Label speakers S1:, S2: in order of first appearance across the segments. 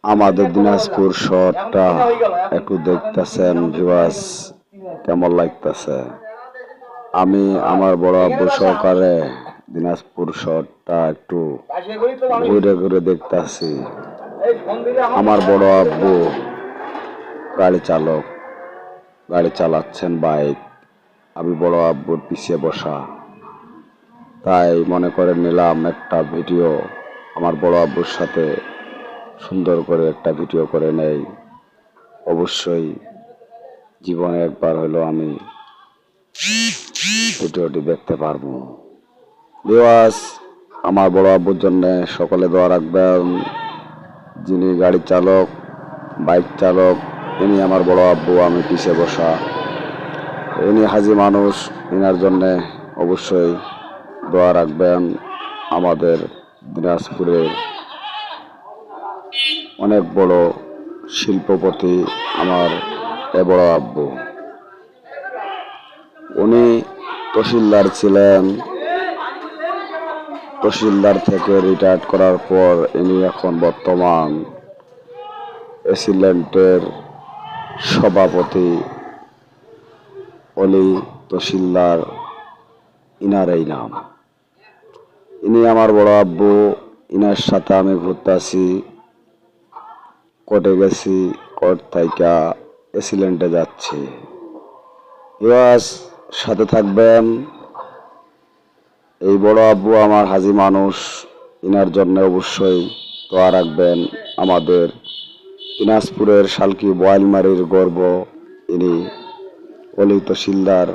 S1: আমাদের দিনাজপুর শহরটা একটু দেখতেছেন ভিউয়ার্স, কেমন লাগতেছে। আমি আমার বড় আব্বু সহকারে দিনাজপুর শহরটা একটু ঘুরে ঘুরে দেখতেছি। আমার বড় আব্বু গাড়ি চালক, গাড়ি চালাচ্ছেন বাইক, আমি বড় আব্বুর পিছিয়ে বসা। তাই মনে করে নিলাম একটা ভিডিও আমার বড় আব্বুর সাথে সুন্দর করে একটা ভিডিও করে নেই। অবশ্যই জীবনে একবার হলো আমি ভিডিওটি দেখতে পারবো। ভিউয়ার্স, আমার বড় আব্বুর জন্য সকলে দোয়া রাখবেন। যিনি গাড়ি চালক, বাইক চালক, ইনি আমার বড় আব্বু, আমি পিছিয়ে বসা। ইনি হাজি মানুষ, ইনার জন্যে অবশ্যই দোয়া রাখবেন। আমাদের দিনাজপুরের অনেক বড় শিল্পপতি আমার এ বড় আব্বু। উনি তহসিলদার ছিলেন, তহসিলদার থেকে রিটায়ার করার পর ইনি এখন বর্তমান এসিল্যান্ডের সভাপতি। অলি তহসিলদার, ইনার এই নাম। ইনি আমার বড় আব্বু, ইনার সাথে আমি ঘুরতেছি, কোর্টে গেছি, কোর্ট থেকে এসিল্যান্ডে যাচ্ছি। ইয়াস, সাথে থাকবেন। এই বড় আব্বু আমার হাজি মানুষ, ইনার জন্য অবশ্যই দোয়া রাখবেন। আমাদের দিনাজপুরের শালকি বোয়ালমারির গর্ব ইনি অলি তহসিলদার,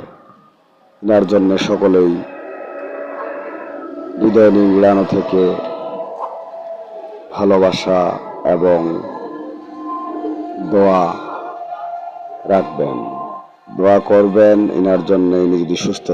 S1: ইনার জন্য সকলেই হৃদয় নিংড়ানো থেকে ভালোবাসা এবং দোয়া রাখবেন, দোয়া করবেন ইনার জন্য। ইনি যদি সুস্থ